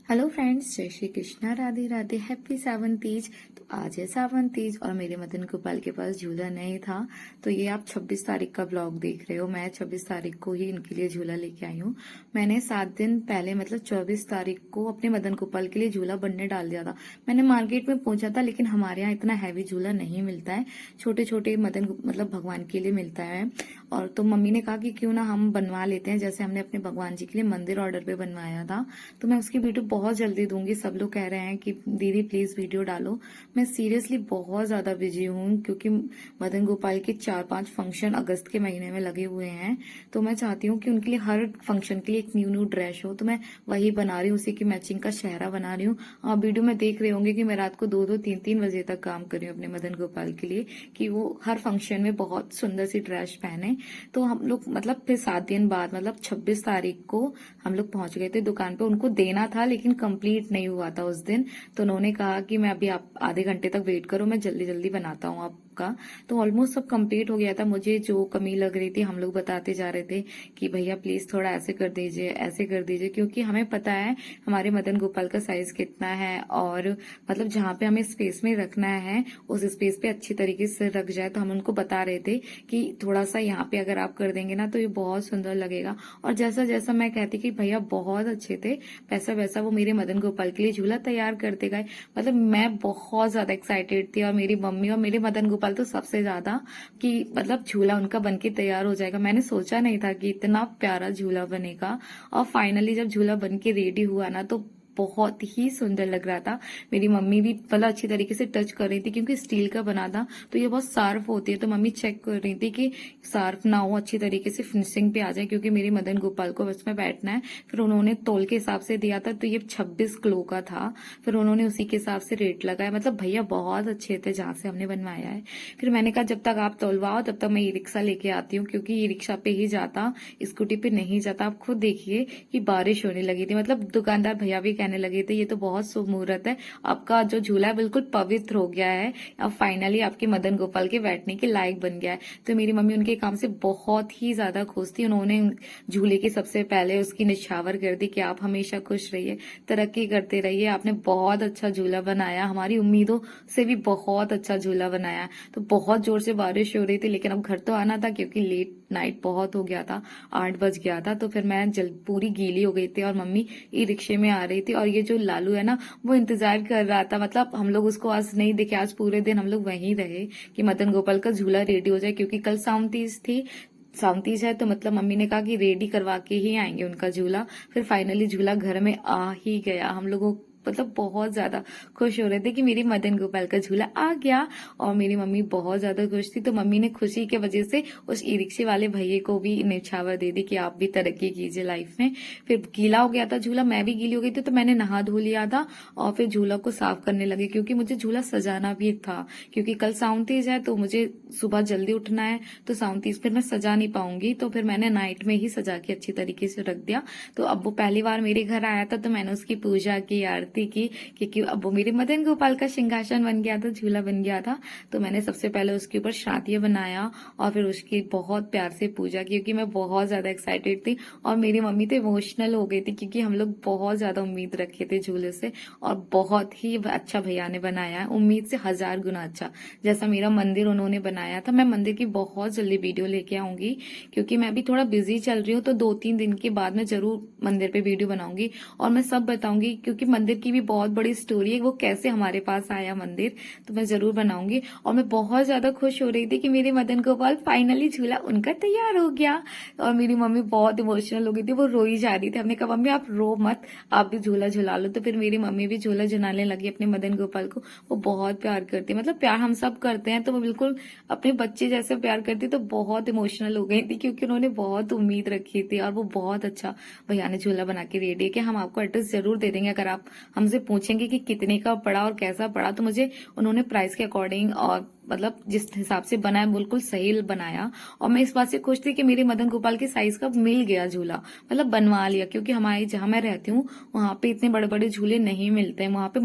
Hello friends, जय Shri Krishna, Radhe Radhe, happy सावन तीज। तो आज है सावन तीज और मेरे मदन गोपाल के पास झूला नहीं था। तो ये आप 26 तारीख का ब्लॉग देख रहे हो। मैं 26 तारीख को ही इनके लिए झूला लेके आई हूँ। मैंने 7 दिन पहले मतलब 24 तारीख को अपने मदन गोपाल के लिए झूला बनने डाल दिया था। मैंने मार्केट में पूछा था, लेकिन हमारे यहाँ इतना हैवी झूला नहीं मिलता है। छोटे छोटे मतलब भगवान के लिए मिलता है। और तो मम्मी ने कहा कि क्यों ना हम बनवा लेते हैं, जैसे हमने अपने भगवान जी के लिए मंदिर ऑर्डर पे बनवाया था। तो मैं उसकी वीडियो बहुत जल्दी दूंगी। सब लोग कह रहे हैं कि दीदी प्लीज वीडियो डालो। मैं सीरियसली बहुत ज्यादा बिजी हूँ, क्योंकि मदन गोपाल के 4-5 फंक्शन अगस्त के महीने में लगे हुए हैं। तो मैं चाहती हूँ कि उनके लिए हर फंक्शन के लिए एक न्यू न्यू ड्रेस हो। तो मैं वही बना रही हूँ, उसी की मैचिंग का शहरा बना रही हूँ। आप वीडियो में देख रहे होंगे कि मैं रात को 2-2, 3-3 बजे तक काम कर रही हूँ अपने मदन गोपाल के लिए, कि वो हर फंक्शन में बहुत सुंदर सी ड्रेस पहने। तो हम लोग मतलब फिर 7 दिन बाद मतलब 26 तारीख को हम लोग पहुंच गए थे दुकान पे। उनको देना था लेकिन कंप्लीट नहीं हुआ था उस दिन। तो उन्होंने कहा कि मैं अभी आप आधे घंटे तक वेट करो, मैं जल्दी जल्दी बनाता हूँ आपका। तो ऑलमोस्ट सब कंप्लीट हो गया था। मुझे जो कमी लग रही थी हम लोग बताते जा रहे थे कि भैया प्लीज थोड़ा ऐसे कर दीजिए, ऐसे कर दीजिए, क्योंकि हमें पता है हमारे मदन गोपाल का साइज कितना है। और मतलब जहाँ पे हमें स्पेस में रखना है उस स्पेस पे अच्छी तरीके से रख जाए। तो हम उनको बता रहे थे कि थोड़ा सा यहाँ पे अगर आप कर देंगे ना तो ये बहुत सुंदर लगेगा। और जैसा जैसा मैं कहती कि भैया बहुत अच्छे थे, वैसा वैसा वो मेरे मदन गोपाल के लिए झूला तैयार करते गए। मतलब मैं बहुत ज्यादा एक्साइटेड थी, और मेरी मम्मी और मेरे मदन गोपाल तो सबसे ज्यादा, कि मतलब झूला उनका बनके तैयार हो जाएगा। मैंने सोचा नहीं था कि इतना प्यारा झूला बनेगा। और फाइनली जब झूला बनके रेडी हुआ ना तो बहुत ही सुंदर लग रहा था। मेरी मम्मी भी मतलब अच्छी तरीके से टच कर रही थी, क्योंकि स्टील का बना था तो ये बहुत शार्प होती है। तो मम्मी चेक कर रही थी कि शार्प ना हो, अच्छी तरीके से फिनिशिंग पे आ जाए, क्योंकि मेरे मदन गोपाल को बस में बैठना है। फिर उन्होंने तौल के हिसाब से दिया था, तो ये 26 किलो का था। फिर उन्होंने उसी के हिसाब से रेट लगाया। मतलब भैया बहुत अच्छे थे जहां से हमने बनवाया है। फिर मैंने कहा जब तक आप तौलवाओ तब तक मैं ई रिक्शा लेके आती हूँ, क्योंकि ई रिक्शा पे ही जाता, स्कूटी पे नहीं जाता। आप खुद देखिए कि बारिश होने लगी थी। मतलब दुकानदार भैया भी कहने लगे थे ये तो बहुत शुभ मुहूर्त है, आपका जो झूला है बिल्कुल पवित्र हो गया है, अब फाइनली आपके मदन गोपाल के बैठने के लायक बन गया है। तो मेरी मम्मी उनके काम से बहुत ही ज्यादा खुश थी। उन्होंने झूले के सबसे पहले उसकी निछावर कर दी कि आप हमेशा खुश रहिए, तरक्की करते रहिए, आपने बहुत अच्छा झूला बनाया, हमारी उम्मीदों से भी बहुत अच्छा झूला बनाया। तो बहुत जोर से बारिश हो रही थी, लेकिन अब घर तो आना था क्योंकि लेट नाइट बहुत हो गया था, 8 बज गया था। तो फिर मैं पूरी गीली हो गई थी और मम्मी ई रिक्शे में आ रही थी। और ये जो लालू है ना वो इंतजार कर रहा था। मतलब हम लोग उसको आज नहीं दिखे, आज पूरे दिन हम लोग वहीं रहे कि मदन गोपाल का झूला रेडी हो जाए, क्योंकि कल सावन तीज थी। सावन तीज है तो मतलब मम्मी ने कहा कि रेडी करवा के ही आएंगे उनका झूला। फिर फाइनली झूला घर में आ ही गया। हम लोगों मतलब बहुत ज्यादा खुश हो रहे थे कि मेरी मदन गोपाल का झूला आ गया। और मेरी मम्मी बहुत ज्यादा खुश थी। तो मम्मी ने खुशी की वजह से उस ई रिक्शे वाले भैये को भी निछावर दे दी कि आप भी तरक्की कीजिए लाइफ में। फिर गीला हो गया था झूला, मैं भी गीली हो गई थी, तो मैंने नहा धो लिया था और फिर झूला को साफ करने लगी, क्योंकि मुझे झूला सजाना भी था। क्योंकि कल सावन तीज है तो मुझे सुबह जल्दी उठना है, तो सावन तीज फिर मैं सजा नहीं पाऊंगी। तो फिर मैंने नाइट में ही सजा के अच्छी तरीके से रख दिया। तो अब वो पहली बार मेरे घर आया था तो मैंने उसकी पूजा की, आरती की, क्योंकि अब वो मेरे मदन गोपाल का सिंहासन बन गया था, झूला बन गया था। तो मैंने सबसे पहले उसके ऊपर शातिया बनाया और फिर उसकी बहुत प्यार से पूजा की, क्योंकि मैं बहुत ज्यादा एक्साइटेड थी। और मेरी मम्मी तो इमोशनल हो गई थी, क्योंकि हम लोग बहुत ज्यादा उम्मीद रखे थे झूले से। और बहुत ही अच्छा भैया ने बनाया है, उम्मीद से 1000 गुना अच्छा। जैसा मेरा मंदिर उन्होंने बनाया था। मैं मंदिर की बहुत जल्दी वीडियो लेके आऊंगी, क्योंकि मैं अभी थोड़ा बिजी चल रही हूँ। तो 2-3 दिन के बाद मैं जरूर मंदिर पे वीडियो बनाऊंगी और मैं सब बताऊंगी, क्योंकि मंदिर की भी बहुत बड़ी स्टोरी है, वो कैसे हमारे पास आया मंदिर, तो मैं जरूर बनाऊंगी। और मैं बहुत ज्यादा खुश हो रही थी कि मेरे मदन गोपाल फाइनली झूला उनका तैयार हो गया। और मेरी मम्मी बहुत इमोशनल हो गई थी, वो रोई जा रही थी। हमने कहा मम्मी आप रो मत, आप भी झूला झुला लो। तो फिर मेरी मम्मी भी झूला झुलाने लगी अपने मदन गोपाल को। वो बहुत प्यार करती है, मतलब प्यार हम सब करते हैं, तो वो बिल्कुल अपने बच्चे जैसे प्यार करती। तो बहुत इमोशनल हो गई थी, क्योंकि उन्होंने बहुत उम्मीद रखी थी। और वो बहुत अच्छा भैया ने झूला बना के रेडी है कि हम आपको एड्रेस जरूर दे देंगे। अगर आप हमसे पूछेंगे कि कितने का पड़ा और कैसा पड़ा, तो मुझे उन्होंने प्राइस के अकॉर्डिंग और मतलब जिस हिसाब से बना है बिल्कुल सही बनाया। और मैं इस बात से खुश थी कि मेरे मदन गोपाल के साइज का मिल गया झूला, मतलब बनवा लिया, क्योंकि हमारे जहां मैं रहती हूँ वहां पे इतने बड़े बड़े झूले नहीं मिलते हैं, वहां पे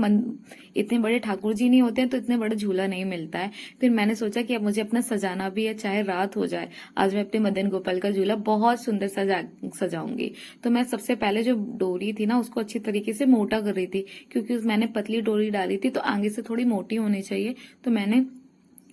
इतने बड़े ठाकुर जी नहीं होते हैं, तो इतने बड़े झूला नहीं मिलता है। फिर मैंने सोचा कि अब मुझे अपना सजाना भी है, चाहे रात हो जाए। आज मैं अपने मदन गोपाल का झूला बहुत सुंदर सजाऊंगी। तो मैं सबसे पहले जो डोरी थी ना उसको अच्छी तरीके से मोटा कर रही थी, क्योंकि मैंने पतली डोरी डाली थी तो आगे से थोड़ी मोटी होनी चाहिए। तो मैंने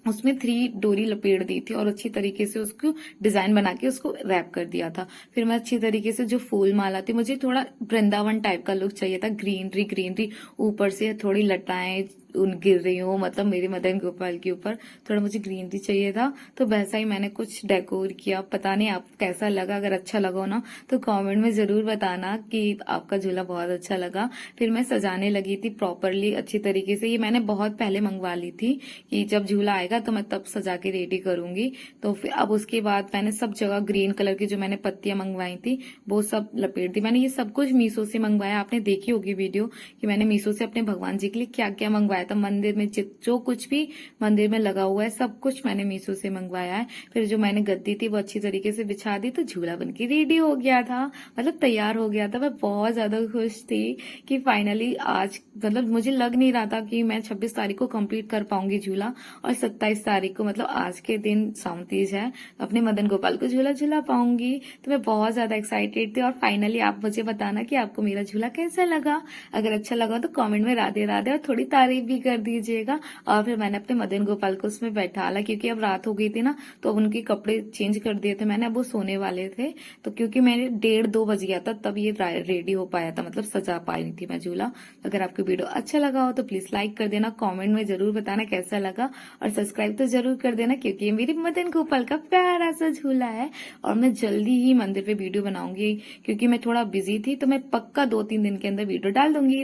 उसमें 3 डोरी लपेट दी थी और अच्छी तरीके से उसको डिजाइन बना के उसको रैप कर दिया था। फिर मैं अच्छी तरीके से जो फूल माला थी, मुझे थोड़ा वृंदावन टाइप का लुक चाहिए था, ग्रीनरी ग्रीनरी, ऊपर से थोड़ी लताएं गिर रही हो, मतलब मेरे मदन गोपाल के ऊपर थोड़ा मुझे ग्रीनरी चाहिए था। तो वैसा ही मैंने कुछ डेकोर किया। पता नहीं आपको कैसा लगा, अगर अच्छा लगा हो ना तो कमेंट में जरूर बताना कि आपका झूला बहुत अच्छा लगा। फिर मैं सजाने लगी थी प्रॉपरली अच्छी तरीके से। ये मैंने बहुत पहले मंगवा ली थी कि जब झूला आएगा तो मैं तब सजा के रेडी करूंगी। तो फिर अब उसके बाद मैंने सब जगह ग्रीन कलर की जो मैंने पत्तियां मंगवाई थी वो सब लपेट दी। मैंने ये सब कुछ मीशो से मंगवाया, आपने देखी होगी वीडियो कि मैंने मीशो से अपने भगवान जी के लिए क्या क्या मंगवाया था। मंदिर में जो कुछ भी मंदिर में लगा हुआ है सब कुछ मैंने मीशो से मंगवाया है। फिर जो मैंने गद्दी थी वो अच्छी तरीके से बिछा दी, तो झूला बन के रेडी हो गया था, मतलब तैयार हो गया था। मैं बहुत ज्यादा खुश थी कि फाइनली आज, मतलब मुझे लग नहीं रहा था कि मैं 26 तारीख को कंप्लीट कर पाऊंगी झूला, और 27 तारीख को मतलब आज के दिन सावन तीज है, अपने मदन गोपाल को झूला झूला पाऊंगी। तो मैं बहुत ज्यादा एक्साइटेड थी। और फाइनली आप मुझे बताना कि आपको मेरा झूला कैसा लगा। अगर अच्छा लगा तो कमेंट में राधे राधे और थोड़ी तारीफ भी कर दीजिएगा। और फिर मैंने अपने मदन गोपाल को उसमें बैठाला, क्योंकि अब रात हो गई थी ना, तो अब उनके कपड़े चेंज कर दिए थे मैंने, अब वो सोने वाले थे। तो क्योंकि मैंने 1:30-2 बज गया था तब ये रेडी हो पाया था, मतलब सजा पाई थी मैं झूला। अगर आपको वीडियो अच्छा लगा हो तो प्लीज लाइक कर देना, कमेंट में जरूर बताना कैसा लगा, और सब्सक्राइब तो जरूर कर देना, क्योंकि ये मेरे मदन गोपाल का प्यारा सा झूला है। और मैं जल्दी ही मंदिर पे वीडियो बनाऊंगी, क्योंकि मैं थोड़ा बिजी थी, तो मैं पक्का 2-3 दिन के अंदर वीडियो डाल दूंगी।